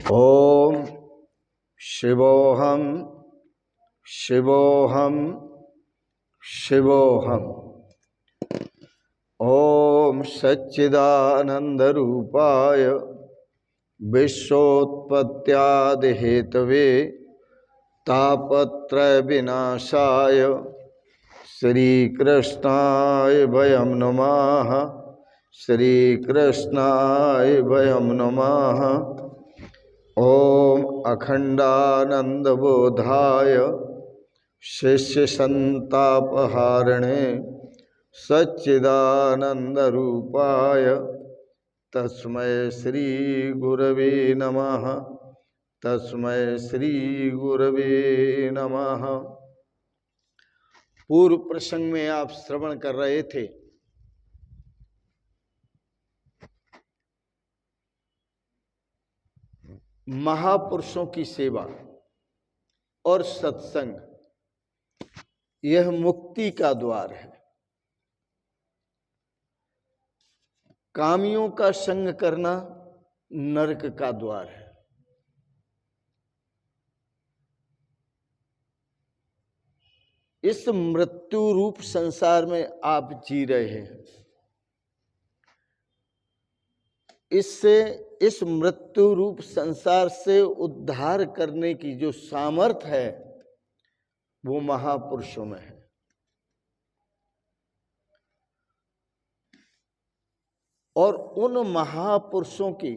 ओम शिवोहम शिवोहम शिवोहम। ओम सच्चिदानंद रूपाय विश्वोत्पत्त्यादि Hathaway तापत्रय विनाशाय श्री कृष्णाय वयं नमः। श्री कृष्णाय वयं नमः। ओम अखंडानंद बोधाय शिष्य संतापहारिणे सच्चिदानंद रूपाय तस्मै श्री गुरवे नमः। तस्मै श्री गुरवे नमः। पूर्व प्रसंग में आप श्रवण कर रहे थे महापुरुषों की सेवा और सत्संग, यह मुक्ति का द्वार है। कामियों का संग करना नरक का द्वार है। इस मृत्यु रूप संसार में आप जी रहे हैं। इस मृत्यु रूप संसार से उद्धार करने की जो सामर्थ्य है वो महापुरुषों में है। और उन महापुरुषों की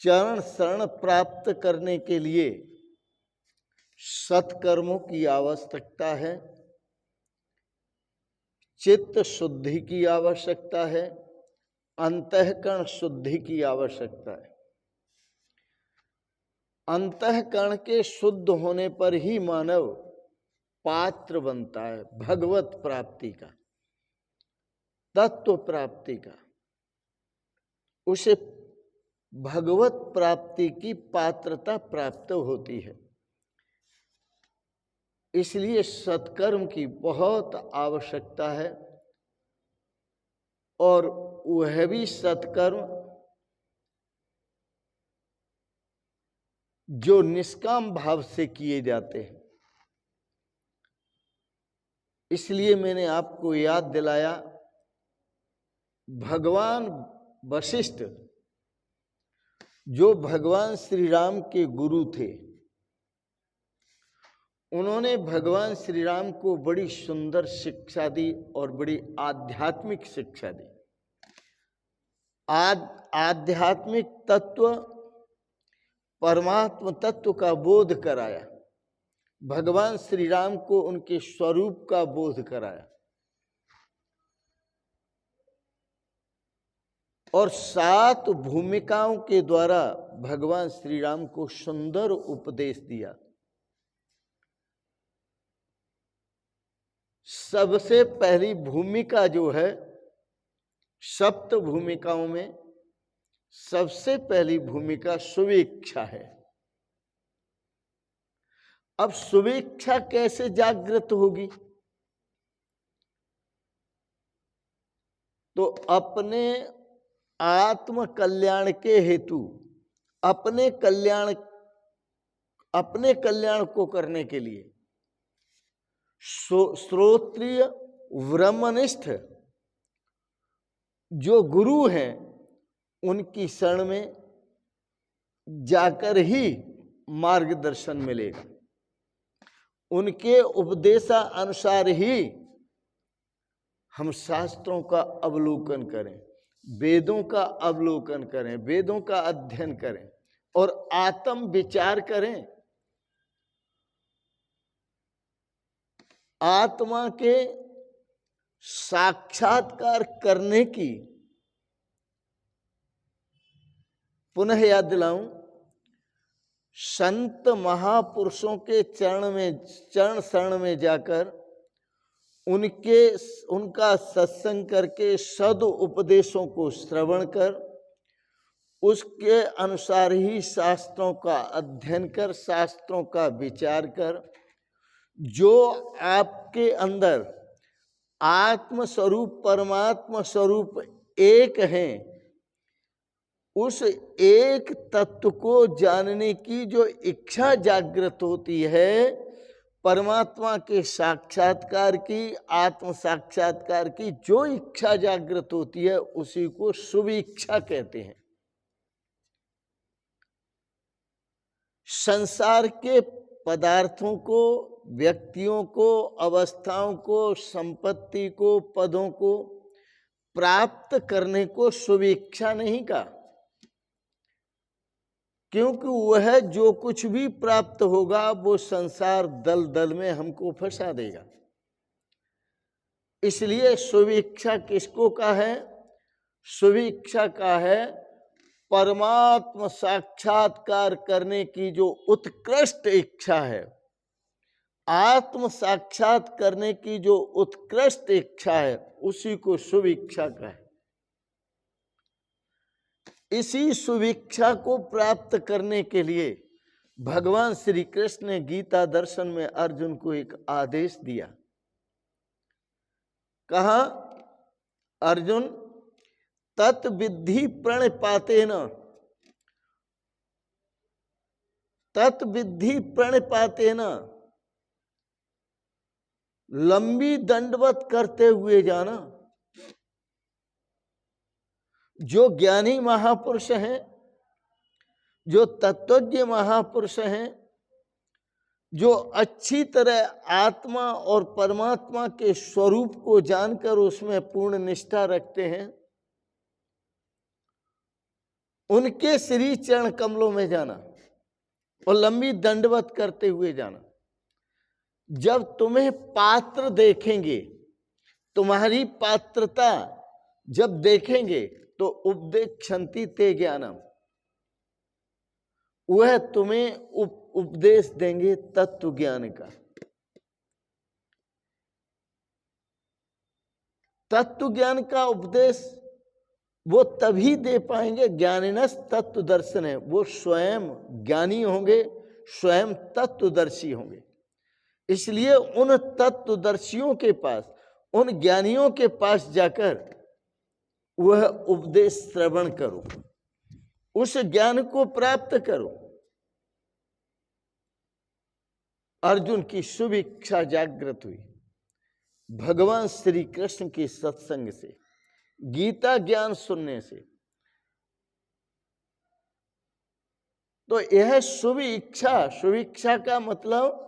चरण शरण प्राप्त करने के लिए सत्कर्मों की आवश्यकता है, चित्त शुद्धि की आवश्यकता है, अंतःकरण शुद्धि की आवश्यकता है। अंतःकरण के शुद्ध होने पर ही मानव पात्र बनता है भगवत प्राप्ति का, तत्व प्राप्ति का। उसे भगवत प्राप्ति की पात्रता प्राप्त होती है। इसलिए सत्कर्म की बहुत आवश्यकता है। और वह भी सत्कर्म जो निष्काम भाव से किए जाते हैं। इसलिए मैंने आपको याद दिलाया, भगवान वशिष्ठ जो भगवान श्री राम के गुरु थे, उन्होंने भगवान श्री राम को बड़ी सुंदर शिक्षा दी और बड़ी आध्यात्मिक शिक्षा दी। आध्यात्मिक तत्व, परमात्म तत्व का बोध कराया। भगवान श्री राम को उनके स्वरूप का बोध कराया और 7 भूमिकाओं के द्वारा भगवान श्री राम को सुंदर उपदेश दिया। सबसे पहली भूमिका जो है, 7 भूमिकाओं में सबसे पहली भूमिका शुभेच्छा है। अब शुभेच्छा कैसे जागृत होगी? तो अपने आत्म कल्याण के हेतु, अपने कल्याण को करने के लिए श्रोत्रिय ब्रह्मनिष्ठ जो गुरु हैं उनकी शरण में जाकर ही मार्गदर्शन मिलेगा। उनके उपदेशानुसार ही हम शास्त्रों का अवलोकन करें, वेदों का अवलोकन करें, वेदों का अध्ययन करें और आत्म विचार करें। आत्मा के साक्षात्कार करने की, पुनः याद दिलाऊं, संत महापुरुषों के चरण शरण में जाकर उनका सत्संग करके सद उपदेशों को श्रवण कर उसके अनुसार ही शास्त्रों का अध्ययन कर, शास्त्रों का विचार कर, जो आपके अंदर आत्म स्वरूप परमात्मा स्वरूप एक हैं, उस एक तत्व को जानने की जो इच्छा जागृत होती है, परमात्मा के साक्षात्कार की, आत्म साक्षात्कार की जो इच्छा जागृत होती है, उसी को शुभ इच्छा कहते हैं। संसार के पदार्थों को, व्यक्तियों को, अवस्थाओं को, संपत्ति को, पदों को प्राप्त करने को शुभ इच्छा नहीं कहा, क्योंकि वह जो कुछ भी प्राप्त होगा वो संसार दल दल में हमको फंसा देगा। इसलिए शुभ इच्छा किसको कहा है? शुभ इच्छा का है परमात्मा साक्षात्कार करने की जो उत्कृष्ट इच्छा है, आत्म साक्षात करने की जो उत्कृष्ट इच्छा है, उसी को शुभ इच्छा का है। इसी शुभ इच्छा को प्राप्त करने के लिए भगवान श्री कृष्ण ने गीता दर्शन में अर्जुन को एक आदेश दिया। कहा, अर्जुन तत्विद्धि प्रणिपातेन, तत्विद्धि प्रणिपातेन, लंबी दंडवत करते हुए जाना। जो ज्ञानी महापुरुष हैं, जो तत्वज्ञ महापुरुष हैं, जो अच्छी तरह आत्मा और परमात्मा के स्वरूप को जानकर उसमें पूर्ण निष्ठा रखते हैं, उनके श्री चरण कमलों में जाना और लंबी दंडवत करते हुए जाना। जब तुम्हें पात्र देखेंगे, तुम्हारी पात्रता जब देखेंगे, तो उपदेक्षन्ति ते ज्ञानम, वह तुम्हें उपदेश देंगे तत्व ज्ञान का। तत्व ज्ञान का उपदेश वो तभी दे पाएंगे, ज्ञानिनस तत्व दर्शन है, वो स्वयं ज्ञानी होंगे, स्वयं तत्वदर्शी होंगे। इसलिए उन तत्वदर्शियों के पास, उन ज्ञानियों के पास जाकर वह उपदेश श्रवण करो, उस ज्ञान को प्राप्त करो। अर्जुन की शुभ इच्छा जागृत हुई भगवान श्री कृष्ण के सत्संग से, गीता ज्ञान सुनने से। तो यह शुभ इच्छा, शुभ इच्छा का मतलब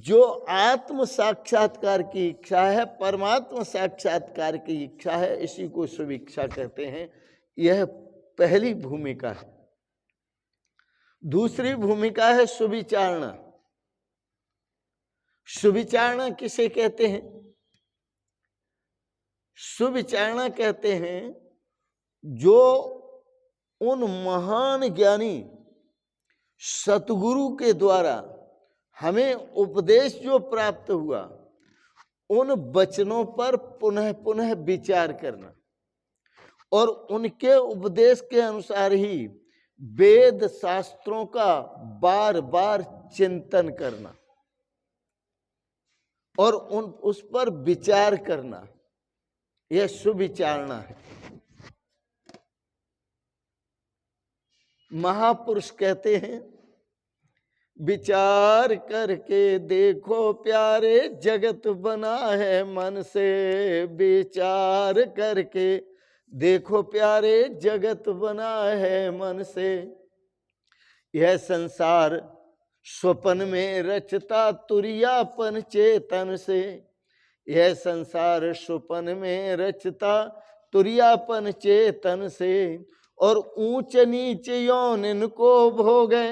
जो आत्म साक्षात्कार की इच्छा है, परमात्मा साक्षात्कार की इच्छा है, इसी को शुभ इच्छा कहते हैं। यह पहली भूमिका है। दूसरी भूमिका है सुविचारणा। सुविचारणा किसे कहते हैं? सुविचारणा कहते हैं जो उन महान ज्ञानी सतगुरु के द्वारा हमें उपदेश जो प्राप्त हुआ, उन वचनों पर पुनः पुनः विचार करना और उनके उपदेश के अनुसार ही वेद शास्त्रों का बार बार चिंतन करना और उस पर विचार करना, यह सुविचारणा है। महापुरुष कहते हैं, विचार करके देखो प्यारे जगत बना है मन से, विचार करके देखो प्यारे जगत बना है मन से। यह संसार स्वप्न में रचता तुरियापन चेतन से, यह संसार स्वप्न में रचता तुरियापन चेतन से। और ऊंच नीच यौन इनको भोगे,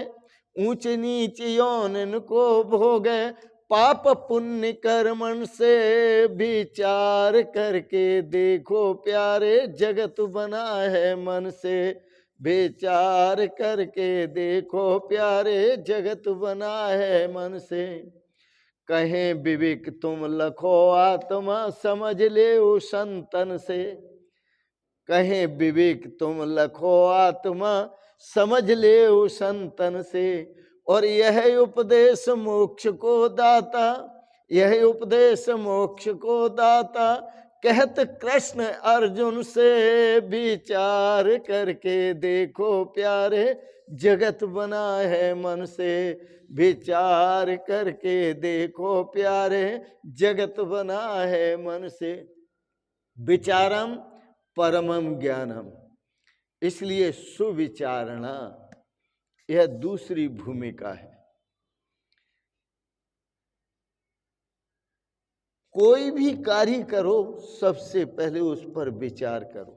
ऊंच नीच यौन इनको भोगे, पाप पुण्य कर्मन से। विचार करके देखो प्यारे जगत बना है मन से, विचार करके देखो प्यारे जगत बना है मन से। कहें विवेक तुम लखो आत्मा समझ ले उस संतन से, कहें विवेक तुम लखो आत्मा समझ ले उस संतन से। और यह उपदेश मोक्ष को दाता, यह उपदेश मोक्ष को दाता, कहत कृष्ण अर्जुन से विचार करके देखो प्यारे, जगत बना है मन से, विचार करके देखो प्यारे, जगत बना है मन से। विचारम परमम ज्ञानम, इसलिए सुविचारणा यह दूसरी भूमिका है। कोई भी कार्य करो सबसे पहले उस पर विचार करो।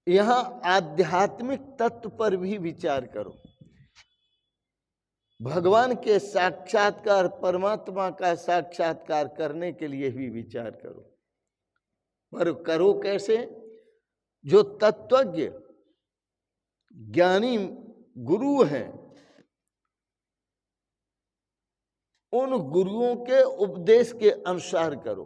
यहां आध्यात्मिक तत्व पर भी विचार करो, भगवान के साक्षात्कार, परमात्मा का साक्षात्कार करने के लिए भी विचार करो। पर करो कैसे? जो तत्वज्ञ ज्ञानी गुरु हैं, उन गुरुओं के उपदेश के अनुसार करो।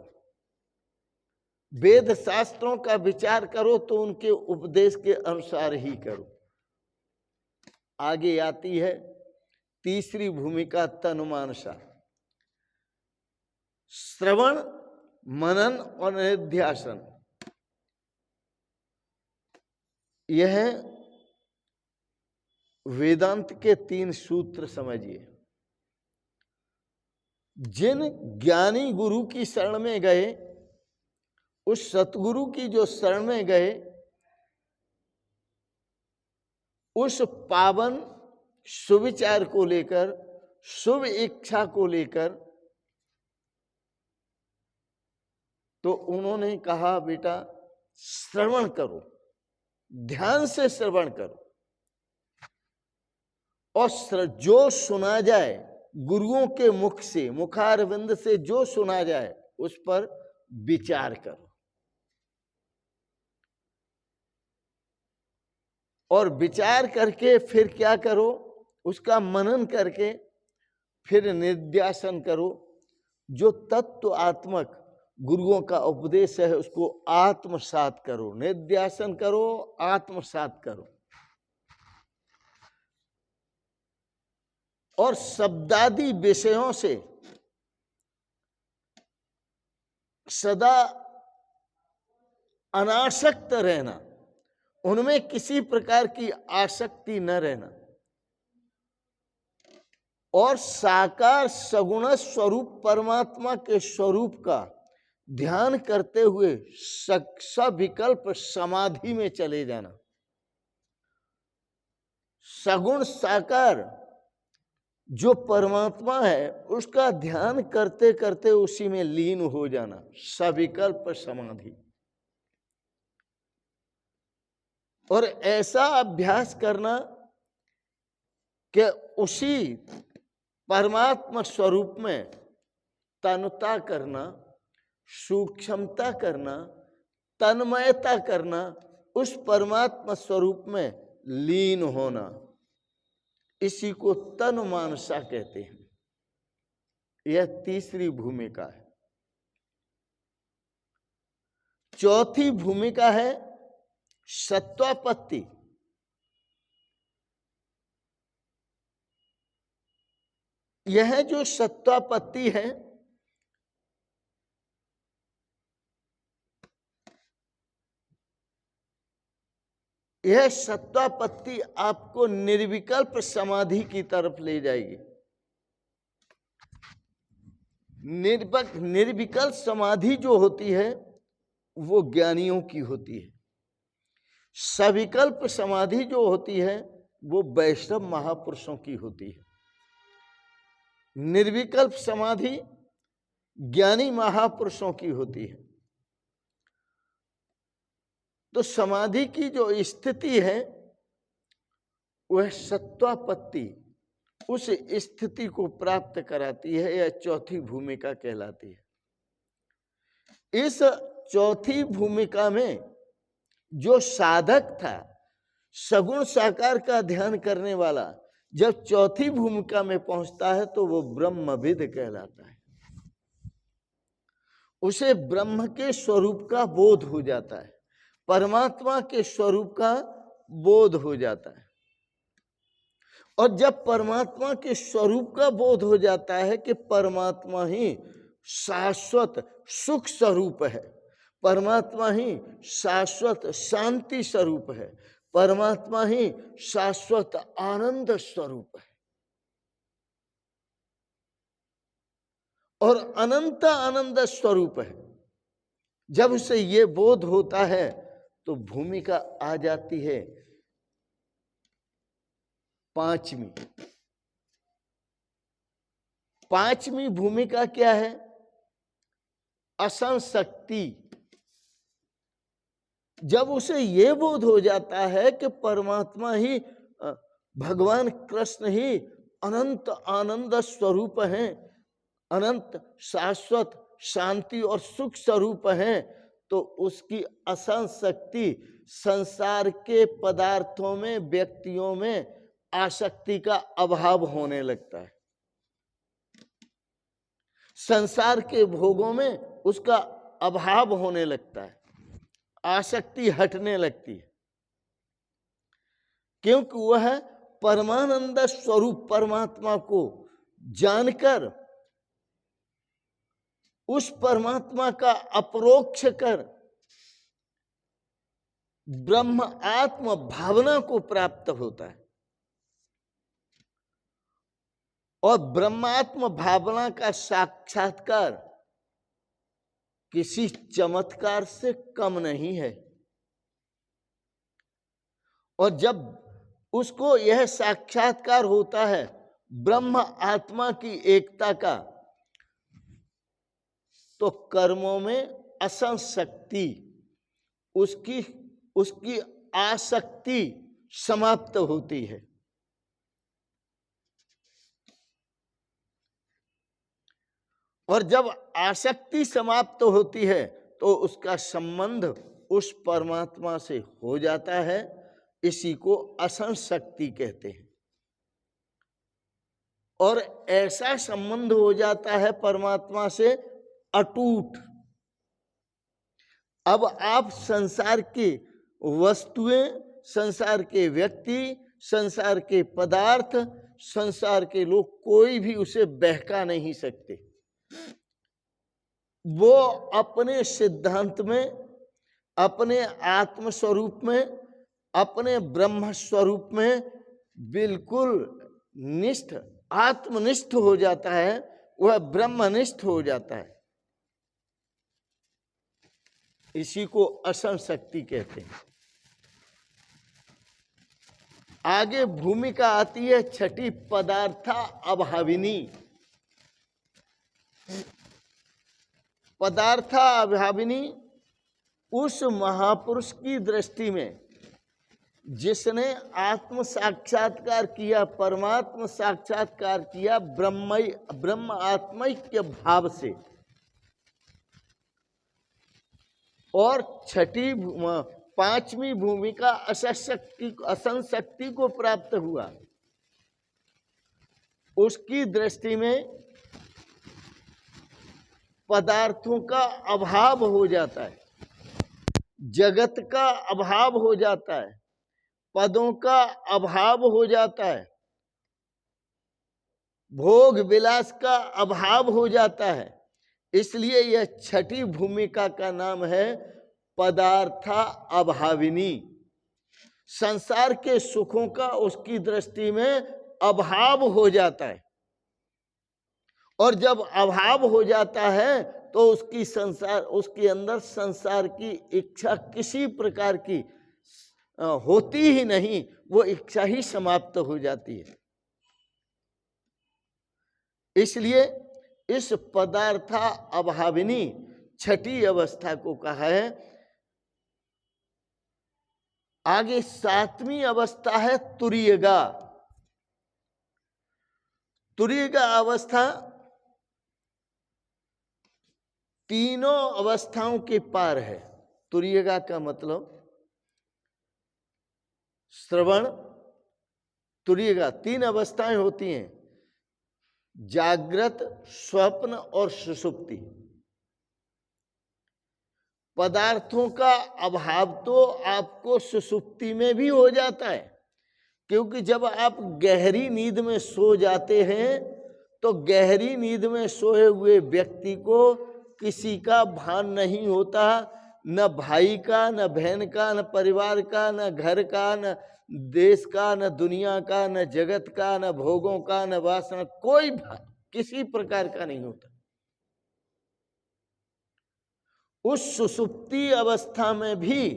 वेद शास्त्रों का विचार करो तो उनके उपदेश के अनुसार ही करो। आगे आती है तीसरी भूमिका तनुमानसा, श्रवण, मनन और निध्यासन। यह वेदांत के 3 सूत्र समझिए। जिन ज्ञानी गुरु की शरण में गए, उस सतगुरु की जो शरण में गए, उस पावन सुविचार को लेकर, शुभ इच्छा को लेकर, तो उन्होंने कहा बेटा श्रवण करो, ध्यान से श्रवण करो, और जो सुना जाए गुरुओं के मुख से, मुखारविंद से जो सुना जाए उस पर विचार करो, और विचार करके फिर क्या करो? उसका मनन करके फिर निध्यासन करो। जो तत्वात्मक गुरुओं का उपदेश है उसको आत्मसात करो, निध्यासन करो, आत्मसात करो। और शब्दादि विषयों से सदा अनासक्त रहना, उनमें किसी प्रकार की आसक्ति न रहना, और साकार सगुण स्वरूप परमात्मा के स्वरूप का ध्यान करते हुए सविकल्प समाधि में चले जाना। सगुण साकार जो परमात्मा है उसका ध्यान करते करते उसी में लीन हो जाना, सविकल्प समाधि। और ऐसा अभ्यास करना कि उसी परमात्मा स्वरूप में तन्मयता करना, सूक्ष्मता करना, तन्मयता करना, उस परमात्मा स्वरूप में लीन होना, इसी को तनुमानसा कहते हैं। यह तीसरी भूमिका है। चौथी भूमिका है सत्वापत्ति। यह जो सत्वापत्ति है, यह सत्वापत्ति आपको निर्विकल्प समाधि की तरफ ले जाएगी। निर्विकल्प समाधि जो होती है वो ज्ञानियों की होती है। सविकल्प समाधि जो होती है वो वैष्णव महापुरुषों की होती है। निर्विकल्प समाधि ज्ञानी महापुरुषों की होती है। तो समाधि की जो स्थिति है वह सत्वापत्ति उस स्थिति को प्राप्त कराती है। यह चौथी भूमिका कहलाती है। इस चौथी भूमिका में जो साधक था, सगुण साकार का ध्यान करने वाला, जब चौथी भूमिका में पहुंचता है तो वो ब्रह्मविद कहलाता है। उसे ब्रह्म के स्वरूप का बोध हो जाता है, परमात्मा के स्वरूप का बोध हो जाता है। और जब परमात्मा के स्वरूप का बोध हो जाता है कि परमात्मा ही शाश्वत सुख स्वरूप है, परमात्मा ही शाश्वत शांति स्वरूप है, परमात्मा ही शाश्वत आनंद स्वरूप है और अनंत आनंद स्वरूप है। जब उसे ये बोध होता है तो भूमिका आ जाती है पांचवी भूमिका क्या है? असंशक्ति। जब उसे ये बोध हो जाता है कि परमात्मा ही, भगवान कृष्ण ही अनंत आनंद स्वरूप हैं, अनंत शाश्वत शांति और सुख स्वरूप हैं, तो उसकी असंशक्ति संसार के पदार्थों में, व्यक्तियों में आसक्ति का अभाव होने लगता है। संसार के भोगों में उसका अभाव होने लगता है, आसक्ति हटने लगती है, क्योंकि वह परमानंद स्वरूप परमात्मा को जानकर, उस परमात्मा का अपरोक्ष कर ब्रह्म आत्म भावना को प्राप्त होता है। और ब्रह्मात्म भावना का साक्षात्कार किसी चमत्कार से कम नहीं है। और जब उसको यह साक्षात्कार होता है ब्रह्म आत्मा की एकता का, तो कर्मों में असंशक्ति, उसकी आसक्ति समाप्त होती है। और जब आसक्ति समाप्त होती है तो उसका संबंध उस परमात्मा से हो जाता है। इसी को असंशक्ति कहते हैं। और ऐसा संबंध हो जाता है परमात्मा से अटूट। अब आप संसार की वस्तुएं, संसार के व्यक्ति, संसार के पदार्थ, संसार के लोग, कोई भी उसे बहका नहीं सकते। वो अपने सिद्धांत में, अपने आत्म स्वरूप में, अपने ब्रह्म स्वरूप में बिल्कुल निष्ठ, आत्मनिष्ठ हो जाता है, वह ब्रह्मनिष्ठ हो जाता है। इसी को असंशक्ति कहते हैं। आगे भूमिका आती है छठी, पदार्थ अभाविनी। पदार्थ अभाविनी उस महापुरुष की दृष्टि में जिसने आत्म साक्षात्कार किया, परमात्म साक्षात्कार किया ब्रह्म आत्मैक्य भाव से, और पांचवी भूमिका असंशक्ति को प्राप्त हुआ, उसकी दृष्टि में पदार्थों का अभाव हो जाता है, जगत का अभाव हो जाता है, पदों का अभाव हो जाता है, भोग विलास का अभाव हो जाता है। इसलिए यह छठी भूमिका का नाम है पदार्थ अभाविनी। संसार के सुखों का उसकी दृष्टि में अभाव हो जाता है। और जब अभाव हो जाता है तो उसके अंदर संसार की इच्छा किसी प्रकार की होती ही नहीं, वो इच्छा ही समाप्त हो जाती है। इसलिए इस पदार्थ अभाविनी छठी अवस्था को कहा है। आगे सातवीं अवस्था है तुरीयगा। तुरीयगा अवस्था तीनों अवस्थाओं के पार है। तुरीयगा का मतलब श्रवण, तुरीयगा, तीन अवस्थाएं होती हैं, जागृत, स्वप्न और सुषुप्ति। पदार्थों का अभाव तो आपको सुषुप्ति में भी हो जाता है, क्योंकि जब आप गहरी नींद में सो जाते हैं तो गहरी नींद में सोए हुए व्यक्ति को किसी का भान नहीं होता, न भाई का, न बहन का, न परिवार का, न घर का, न देश का, न दुनिया का, न जगत का, न भोगों का, न वासना, कोई भान किसी प्रकार का नहीं होता। उस सुषुप्ति अवस्था में भी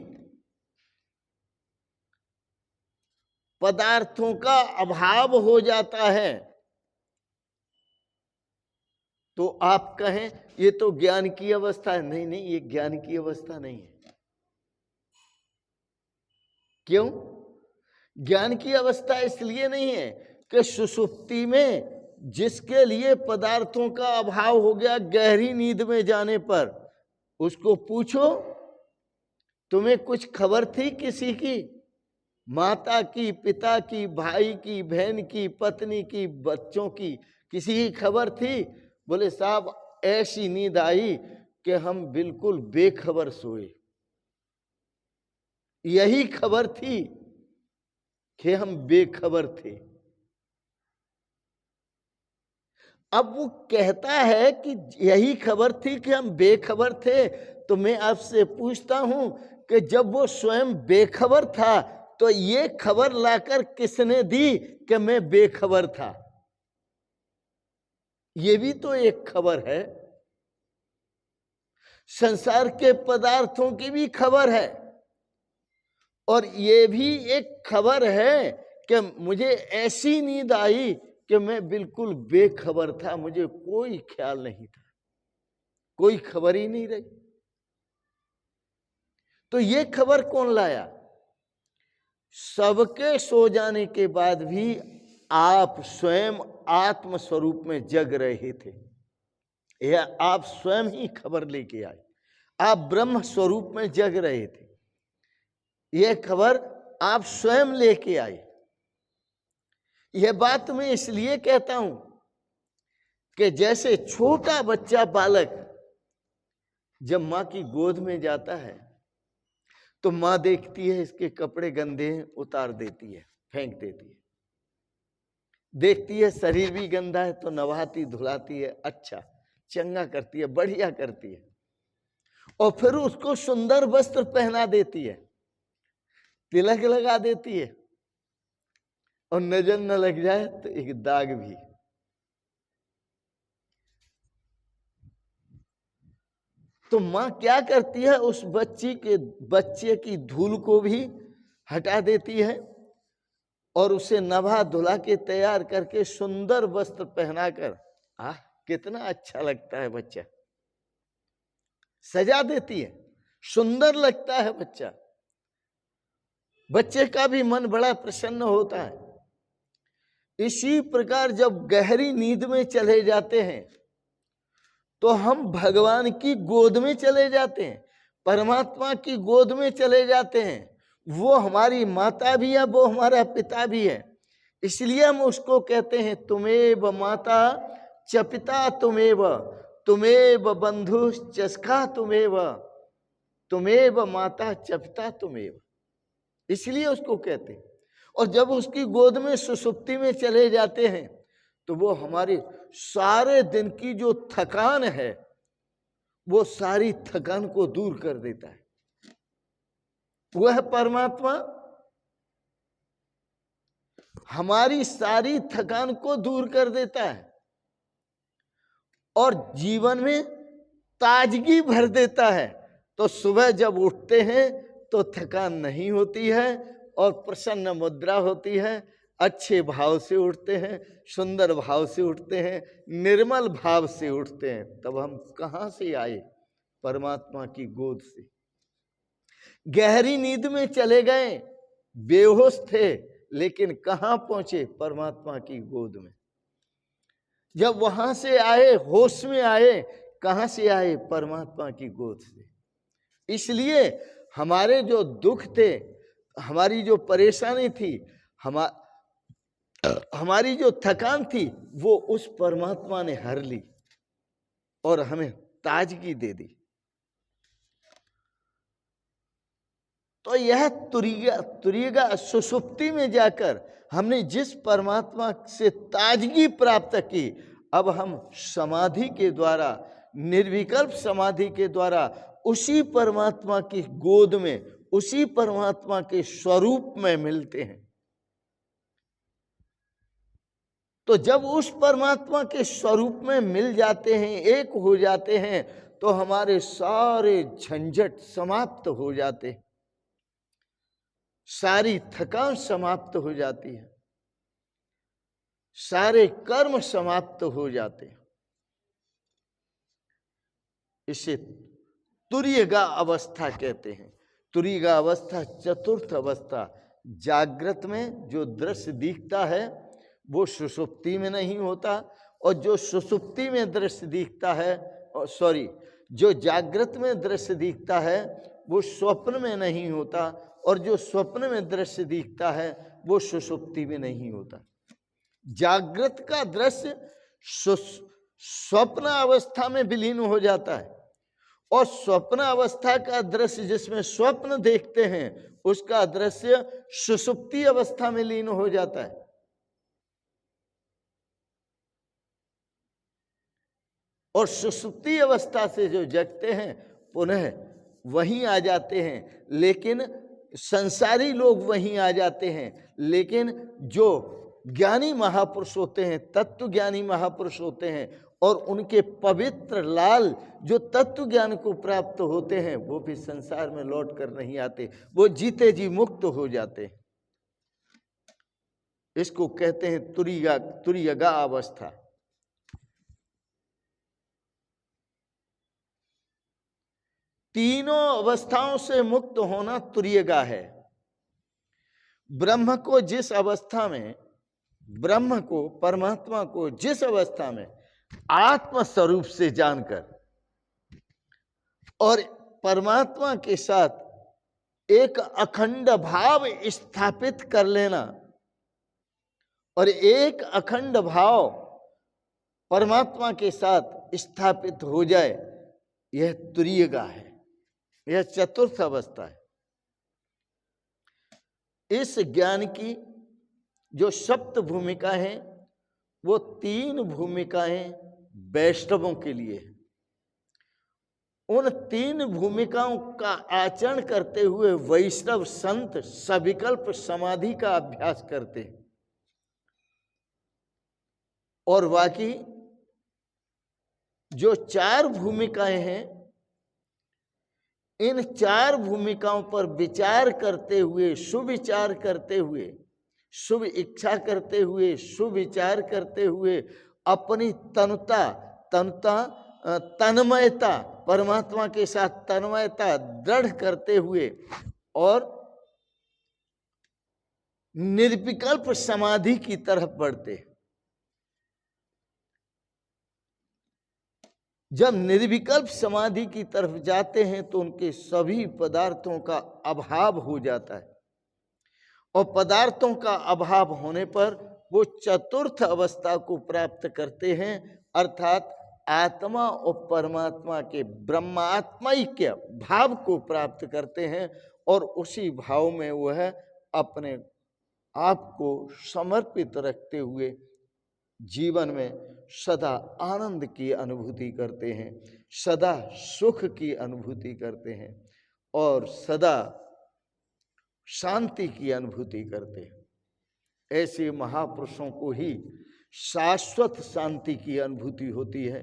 पदार्थों का अभाव हो जाता है। तो आप कहें ये तो ज्ञान की अवस्था है। नहीं नहीं, ये ज्ञान की अवस्था नहीं है। क्यों? ज्ञान की अवस्था इसलिए नहीं है कि सुषुप्ति में जिसके लिए पदार्थों का अभाव हो गया, गहरी नींद में जाने पर उसको पूछो तुम्हें कुछ खबर थी किसी की, माता की, पिता की, भाई की, बहन की, पत्नी की, बच्चों की, किसी की खबर थी? बोले साहब ऐसी नींद आई कि हम बिल्कुल बेखबर सोए। यही खबर थी कि हम बेखबर थे। अब वो कहता है कि यही खबर थी कि हम बेखबर थे, तो मैं आपसे पूछता हूं कि जब वो स्वयं बेखबर था तो ये खबर लाकर किसने दी कि मैं बेखबर था? ये भी तो एक खबर है। संसार के पदार्थों की भी खबर है और ये भी एक खबर है कि मुझे ऐसी नींद आई कि मैं बिल्कुल बेखबर था, मुझे कोई ख्याल नहीं था, कोई खबर ही नहीं रही। तो ये खबर कौन लाया? सबके सो जाने के बाद भी आप स्वयं आत्म स्वरूप में जग रहे थे। यह आप स्वयं ही खबर लेके आए, आप ब्रह्म स्वरूप में जग रहे थे। यह खबर आप स्वयं लेके आए। यह बात मैं इसलिए कहता हूं कि जैसे छोटा बच्चा बालक जब मां की गोद में जाता है तो मां देखती है इसके कपड़े गंदे हैं, उतार देती है, फेंक देती है। देखती है शरीर भी गंदा है तो नवाती धुलाती है, अच्छा चंगा करती है, बढ़िया करती है, और फिर उसको सुंदर वस्त्र पहना देती है, तिलक लगा देती है, और नजर न लग जाए तो एक दाग भी। तो मां क्या करती है? उस बच्चे की धूल को भी हटा देती है और उसे नभा धुला के तैयार करके सुंदर वस्त्र पहनाकर, कितना अच्छा लगता है बच्चा, सजा देती है, सुंदर लगता है बच्चा। बच्चे का भी मन बड़ा प्रसन्न होता है। इसी प्रकार जब गहरी नींद में चले जाते हैं तो हम भगवान की गोद में चले जाते हैं, परमात्मा की गोद में चले जाते हैं। वो हमारी माता भी है, वो हमारा पिता भी है। इसलिए हम उसको कहते हैं तुमेव माता च पिता तुमेव, तुमेव बंधु च सखा तुमेव, तुमेव माता च पिता तुमेव, इसलिए उसको कहते हैं। और जब उसकी गोद में सुषुप्ति में चले जाते हैं तो वो हमारे सारे दिन की जो थकान है वो सारी थकान को दूर कर देता है। वह परमात्मा हमारी सारी थकान को दूर कर देता है और जीवन में ताजगी भर देता है। तो सुबह जब उठते हैं तो थकान नहीं होती है और प्रसन्न मुद्रा होती है, अच्छे भाव से उठते हैं, सुंदर भाव से उठते हैं, निर्मल भाव से उठते हैं। तब हम कहां से आए? परमात्मा की गोद से। गहरी नींद में चले गए, बेहोश थे, लेकिन कहां पहुंचे? परमात्मा की गोद में। जब वहां से आए, होश में आए, कहां से आए? परमात्मा की गोद से। इसलिए हमारे जो दुख थे, हमारी जो परेशानी थी, हमारी जो थकान थी, वो उस परमात्मा ने हर ली और हमें ताजगी दे दी। तो यह तुरीगा सुषुप्ति में जाकर हमने जिस परमात्मा से ताजगी प्राप्त की, अब हम समाधि के द्वारा, निर्विकल्प समाधि के द्वारा उसी परमात्मा की गोद में, उसी परमात्मा के स्वरूप में मिलते हैं। तो जब उस परमात्मा के स्वरूप में मिल जाते हैं, एक हो जाते हैं, तो हमारे सारे झंझट समाप्त हो जाते हैं, सारी थकान समाप्त हो जाती है, सारे कर्म समाप्त हो जाते हैं। इसे तुरीयगा अवस्था कहते हैं। तुरीयगा अवस्था चतुर्थ अवस्था। जागृत में जो दृश्य दिखता है वो सुषुप्ति में नहीं होता, और जो सुषुप्ति में दृश्य दिखता है, जो जागृत में दृश्य दिखता है वो स्वप्न में नहीं होता, और जो स्वप्न में दृश्य दिखता है वो सुषुप्ति में नहीं होता। जागृत का दृश्य स्वप्न अवस्था में विलीन हो जाता है, और स्वप्न अवस्था का दृश्य जिसमें स्वप्न देखते हैं उसका दृश्य सुषुप्ति अवस्था में लीन हो जाता है। और सुषुप्ति अवस्था से जो जगते हैं पुनः वहीं आ जाते हैं, लेकिन संसारी लोग वहीं आ जाते हैं, लेकिन जो ज्ञानी महापुरुष होते हैं, तत्व ज्ञानी महापुरुष होते हैं, और उनके पवित्र लाल जो तत्व ज्ञान को प्राप्त होते हैं, वो भी संसार में लौट कर नहीं आते, वो जीते जी मुक्त हो जाते हैं। इसको कहते हैं तुरीयगा अवस्था। तीनों अवस्थाओं से मुक्त होना तुरीयगा है। ब्रह्म को जिस अवस्था में, ब्रह्म को, परमात्मा को जिस अवस्था में आत्म स्वरूप से जानकर और परमात्मा के साथ एक अखंड भाव स्थापित कर लेना, और एक अखंड भाव परमात्मा के साथ स्थापित हो जाए, यह तुरीयगा है, यह चतुर्थ अवस्था है। इस ज्ञान की जो सप्त भूमिका है वो तीन भूमिकाएं वैष्णवों के लिए है। उन तीन भूमिकाओं का आचरण करते हुए वैष्णव संत सविकल्प समाधि का अभ्यास करते हैं, और बाकी जो चार भूमिकाएं हैं, इन चार भूमिकाओं पर विचार करते हुए, सुविचार करते हुए, शुभ इच्छा करते हुए, सुविचार करते हुए, अपनी तन्मयता परमात्मा के साथ तन्मयता दृढ़ करते हुए, और निर्विकल्प समाधि की तरफ बढ़ते। जब निर्विकल्प समाधि की तरफ जाते हैं तो उनके सभी पदार्थों का अभाव हो जाता है, और पदार्थों का अभाव होने पर वो चतुर्थ अवस्था को प्राप्त करते हैं, अर्थात आत्मा और परमात्मा के ब्रह्मात्मैक्य भाव को प्राप्त करते हैं, और उसी भाव में वह अपने आप को समर्पित रखते हुए जीवन में सदा आनंद की अनुभूति करते हैं, सदा सुख की अनुभूति करते हैं, और सदा शांति की अनुभूति करते हैं। ऐसे महापुरुषों को ही शाश्वत शांति की अनुभूति होती है,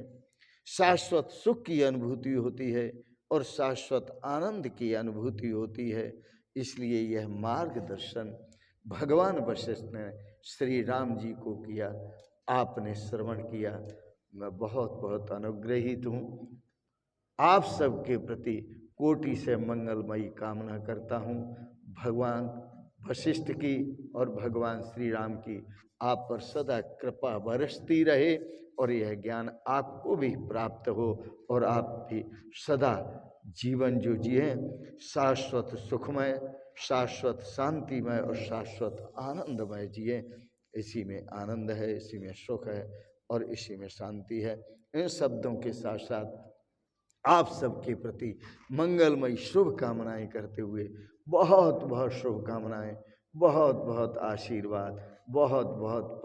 शाश्वत सुख की अनुभूति होती है, और शाश्वत आनंद की अनुभूति होती है। इसलिए यह मार्गदर्शन भगवान वशिष्ठ ने श्री राम जी को किया, आपने श्रवण किया। मैं बहुत बहुत अनुग्रहित हूँ। आप सबके प्रति कोटि से मंगलमयी कामना करता हूँ। भगवान वशिष्ठ की और भगवान श्री राम की आप पर सदा कृपा बरसती रहे, और यह ज्ञान आपको भी प्राप्त हो, और आप भी सदा जीवन जो जिए शाश्वत सुखमय, शाश्वत शांतिमय और शाश्वत आनंदमय जिए। इसी में आनंद है, इसी में सुख है, और इसी में शांति है। इन शब्दों के साथ साथ आप सबके प्रति मंगलमयी शुभ कामनाएं करते हुए बहुत बहुत शुभकामनाएं, बहुत बहुत आशीर्वाद, बहुत बहुत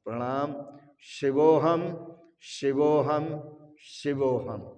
प्रणाम। शिवोहम शिवोहम शिवोहम।